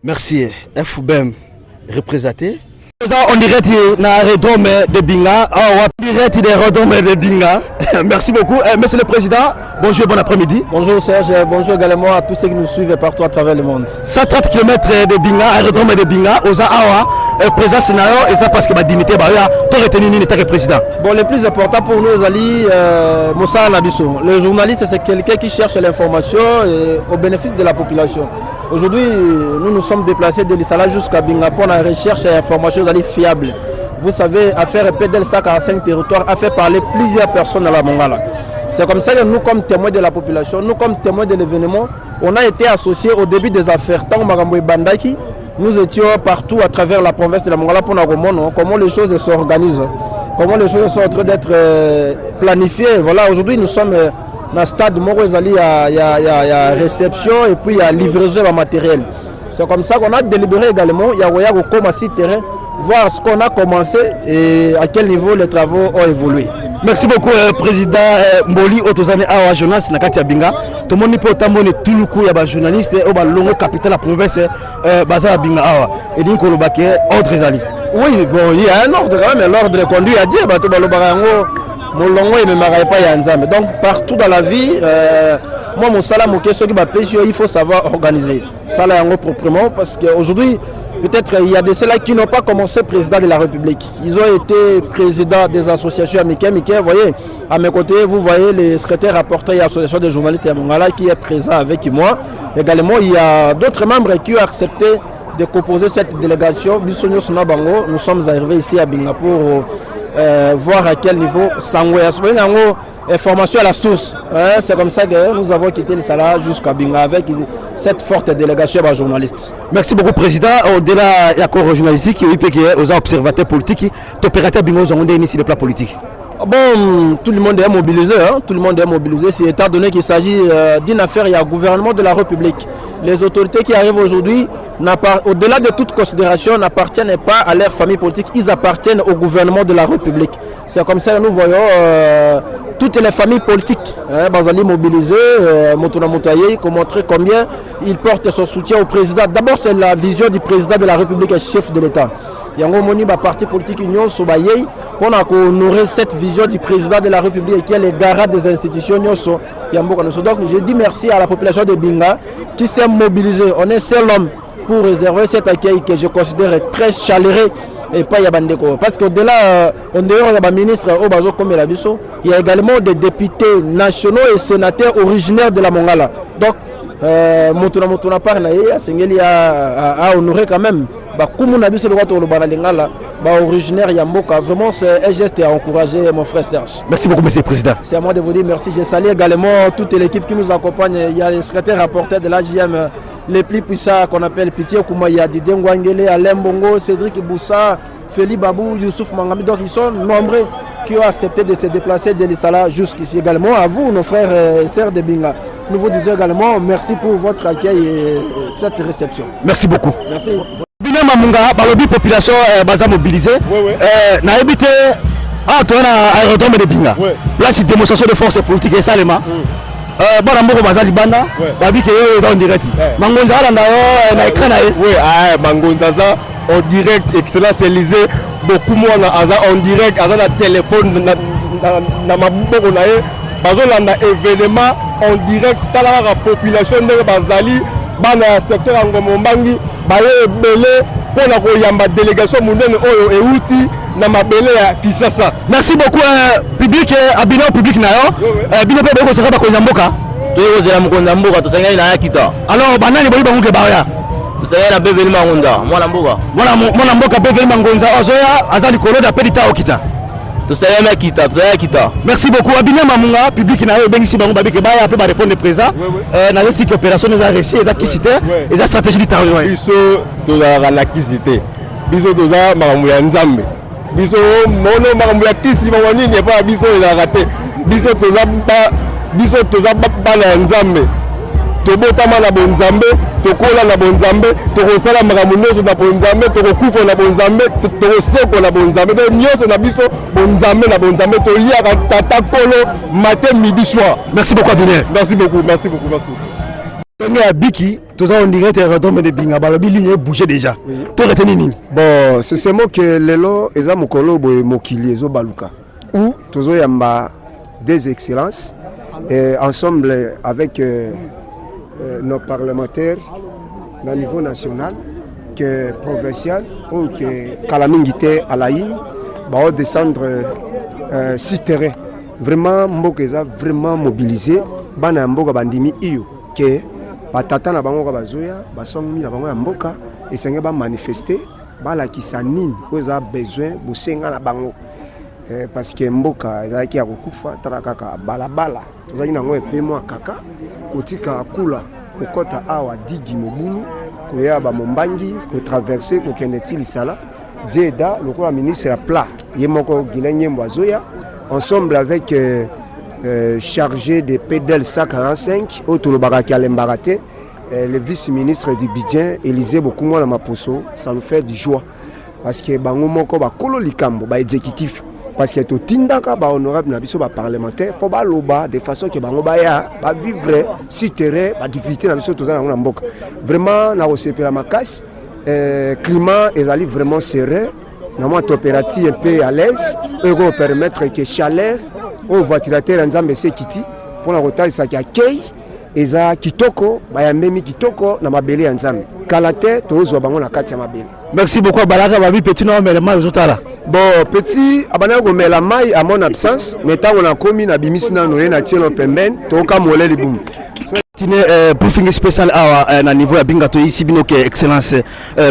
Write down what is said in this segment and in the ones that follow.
Merci. FUBEM représenté. On dirait aérodrome de Binga. On dirait aérodrome de Binga. Merci beaucoup. Monsieur le Président, bonjour, bon après-midi. Bonjour Serge, bonjour également à tous ceux qui nous suivent partout à travers le monde. 130 km de Binga, aérodrome de Binga, aux Awa, président scénario, et ça parce que ma dignité, tu as retenu le président. Bon, le plus important pour nous, Ali Moussa Nabisso. Le journaliste, c'est quelqu'un qui cherche l'information au bénéfice de la population. Aujourd'hui, nous nous sommes déplacés de l'Issala jusqu'à Binga pour la recherche et information fiable. Vous savez, affaire PDL 145 territoires a fait parler plusieurs personnes à la Mongala. C'est comme ça que nous, comme témoins de la population, nous, comme témoins de l'événement, on a été associés au début des affaires. Tant Marambo et Bandaki, nous étions partout à travers la province de la Mongala pour nous comprendre comment les choses s'organisent, comment les choses sont en train d'être planifiées. Voilà, aujourd'hui, nous sommes dans le stade Moro Ezali, il y a réception et puis il y a livraison de matériel. C'est comme ça qu'on a délibéré également, il y a comme assis terrain, voir ce qu'on a commencé et à quel niveau les travaux ont évolué. Merci beaucoup, Président Mboli, Otozane Awa, journaliste Nakatia Binga. Tout le monde peut tamboner tout le coup, il y a des journalistes, il y a des capitale de la province, Baza Binga Awa. Et donc, on a ordre Ezali. Oui, bon, il y a un ordre quand même, l'ordre conduit à dire, donc partout dans la vie, moi mon salam il faut savoir organiser ça là proprement parce qu'aujourd'hui peut-être il y a des ceux-là qui n'ont pas commencé président de la République. Ils ont été présidents des associations américaines. Vous voyez, à mes côtés, vous voyez les secrétaires rapporteurs et l'association des journalistes à Mongala qui est présent avec moi. Également, il y a d'autres membres qui ont accepté de composer cette délégation. Nous sommes arrivés ici à Binga pour voir à quel niveau information à la source. C'est comme ça que nous avons quitté le Sala jusqu'à Binga avec cette forte délégation de journalistes. Merci beaucoup, Président. Au-delà de la corps journalistique, il y a aux observateurs politiques, les opérateurs Binga ont initié le plan politique. Bon, tout le monde est mobilisé, tout le monde est mobilisé. C'est étant donné qu'il s'agit d'une affaire, il y a le gouvernement de la République. Les autorités qui arrivent aujourd'hui, au-delà de toute considération, n'appartiennent pas à leur famille politique, ils appartiennent au gouvernement de la République. C'est comme ça que nous voyons toutes les familles politiques, Bazali mobilisées, Motuna Moutaye, qui ont montré combien ils portent son soutien au président. D'abord, c'est la vision du président de la République et chef de l'État. Il y a un parti politique Union Sobaye pour honorer cette vision du président de la République qui est le garant des institutions. Donc je dis merci à la population de Binga qui s'est mobilisée. On est seul homme pour réserver cet accueil que je considère très chaleureux et pas Yabandeko. Parce qu'au-delà, il y a également des députés nationaux et sénateurs originaires de la Mongala. Donc, Motuna Parnaye, Sengeli a honoré quand même. Originaire Yamboka, vraiment c'est un geste à encourager mon frère Serge. Merci beaucoup, Monsieur le Président. C'est à moi de vous dire merci. Je salue également toute l'équipe qui nous accompagne. Il y a les secrétaires rapporteurs de l'AGM, les plus puissants qu'on appelle Pitié Koumaya, Didier Ngwangele, Alain Bongo, Cédric Boussa, Feli Babou, Youssouf Mangami. Donc ils sont nombreux qui ont accepté de se déplacer de l'Issala jusqu'ici. Également à vous, nos frères et sœurs de Binga. Nous vous disons également merci pour votre accueil et cette réception. Merci beaucoup. Merci. Mamunga, balobi population baza mobilisée. Na habité toi na aérodrome de Binga. Place de démonstration de force politique et salema. Bon amboko baza libanda. Babi ke yo dans direct. Mangonza ala na écran na ye. Oui, Mangonza en direct, excellence Élysée. Beaucoup moins en direct, aza na téléphone na maboko na ye. Bazo landa événement en direct tala la population de bazali bana secteur angomombangi. Pour la délégation mondiale et outil na mabele ya Kinshasa. Merci beaucoup public abino public na yo. Bino pe beko saka ko nyamboka. To yo zela mkonda mboka to sanga ina yakita. Alors banani boli banguke baya. To sanga na beveli mangonda mwana mboka. Mwana mboka beveli mangonza ozoya azali koloda pedita okita. To sanga na kita, to sanga kita. Merci beaucoup abino mamunga public na yo bengisi bango babike baya pe ba répondre présent. Na récit que opération nous a réussi et kisité et la stratégie du terroir. Biso to la kisité. Biso to za makambo ya nzambe. Biso mono makambo ya kisi mawani ne pas biso ila raté. Biso to za bana nzambe. To botama na bonzambe, to kola na bonzambe, to kosala makambo nyonso na bonzambe, to kokufa na bonzambe, to koseko na bonzambe. Donc nyonso na biso bonzambe na bonzambe to liaka tata kolo matin midi soir. Merci beaucoup Abiner. Merci beaucoup, merci beaucoup, merci. Tonga Biki Tout ça, on dirait que aérodrome de Binga, balobi ligne bouger déjà. Tout retenir nini? Bon, c'est seulement que lelo eza mokolo boye mokili ezo baluka. Ou tozo yamba des excellences ensemble avec nos parlementaires au niveau national que provincial ou que Kalamingite à la IN va descendre sur terrain. Vraiment Mbokeza vraiment mobilisé bana mboka bandimi iyo que batata na bango ka bazoya basongi na bango ya mboka esenge ba manifester bala kisanini oza besoin bosenga na bango parce que mboka ezaki ya kokufa tala kaka balabala tozaki nango epemo kaka kotika kula kokota awa digi mobulu koya ba mombangi ko traverser ko keneti lisala dieda lokola ministre ya plat yemoko gilenyembo azoya ensemble avec chargé de PDL 145 autolobaka ki alembarate le vice-ministre du budget Élisée Bokumo na Maposo. Ça nous fait du joie parce que bango moko ba kolo likambo ba exécutif parce que to tindaka ba honorable na biso ba parlementaire pour ba loba de façon que bango ba ya ba vivre si terrain ba difficulté na biso tozana na mboka vraiment na osepela makasi climat ezali vraiment serein na moi température un peu à l'aise et va permettre que chaleur au voiturateur nzambe sekiti pour la retard ça qui accueille eza kitoko bayambemi kitoko na mabele ya nzambe kalate tozo bango na kati ya mabele. Merci beaucoup Balaka babi petit no mais mal zotala. Bon petit abana ko mela mai à mon absence mais tant on a commis na bimisi na noye na tielo pembeni toka molé libum. Briefing spécial à niveau ya Binga to ici binoke excellence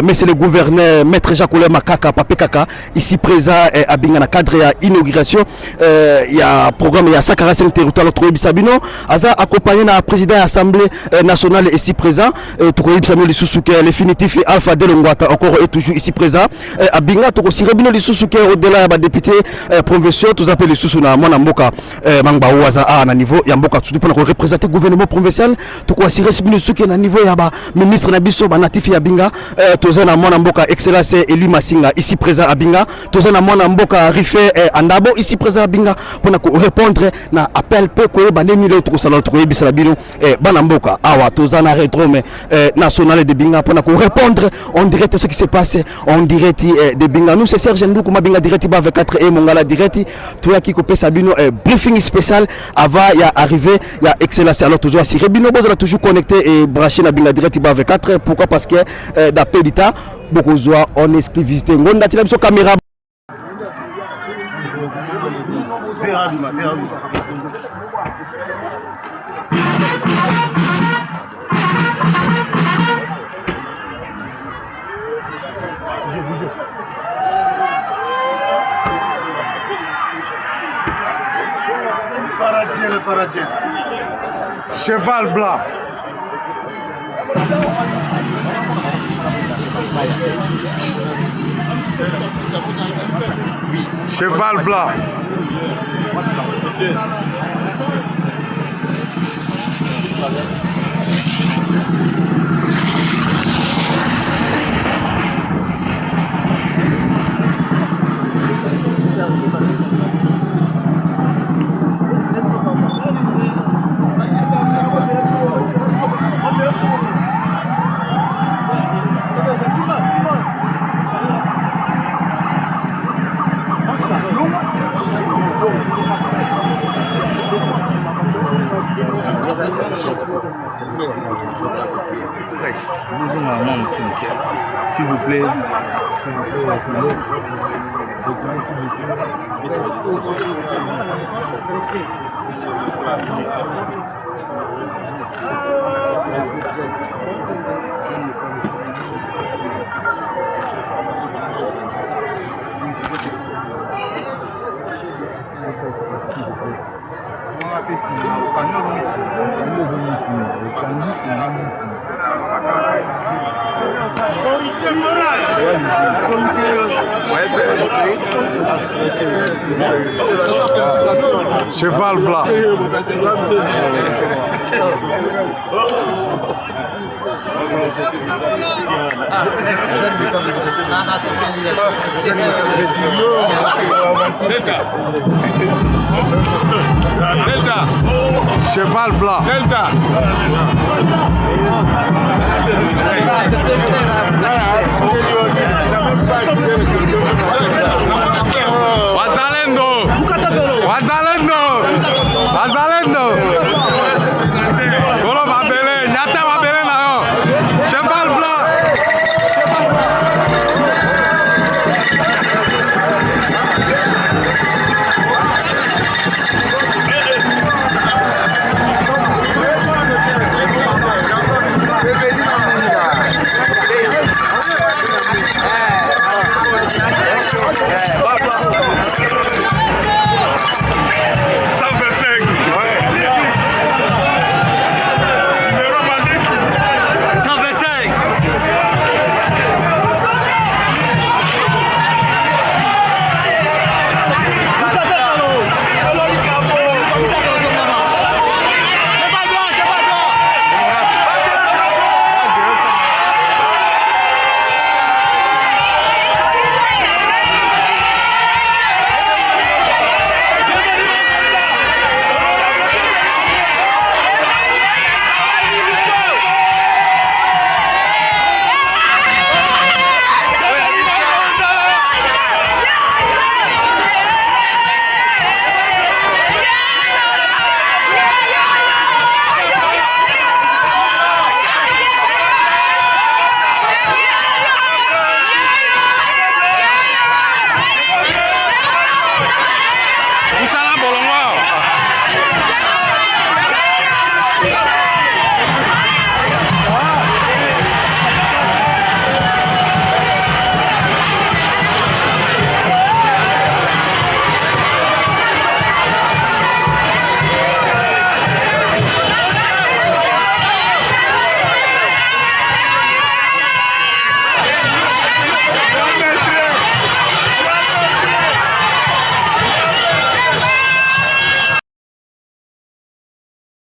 monsieur le gouverneur maître Jacques Makaka Papé Kaka ici présent à Binga na cadre ya inauguration il y a programme il y a 145 territoires trop bisabino aza accompagné na président de l'Assemblée nationale ici présent to ko bisabino li susuke définitif Alpha Delongwata encore est toujours ici présent à Binga to ko sirabino li susuke au-delà ya ba député provinciaux tous appelés susu na mwana mboka mangba waza na niveau ya mboka tout pour représenter gouvernement provincial to ko assurer sibino suke na niveau ya ba ministre na biso ba natif ya Binga toza na mwana mboka excellence Eli Masinga ici présent à Binga toza na mwana mboka Rife Andabo ici présent à Binga pour ko répondre na appel pe ko bandeni le to sala to yebisa bino bana mboka awa toza na aérodrome national de Binga pour ko répondre en direct ce qui se passe en direct de Binga. Nous c'est Serge Ndoukou Mabinga direct ba avec 4 et Mongala direct to ya ki ko pesa bino briefing spécial avant ya arriver ya excellence alors toujours assurer bino boza toujours connecté et branché na Binga direct ba avec 4. Pourquoi? Parce que d'appel d'État beaucoup joie en exclusivité ngonda tila biso caméra Le Faradien. Cheval blanc. Cheval blanc. S'il vous plaît. Cheval blanc. Delta. Cheval blanc. Delta.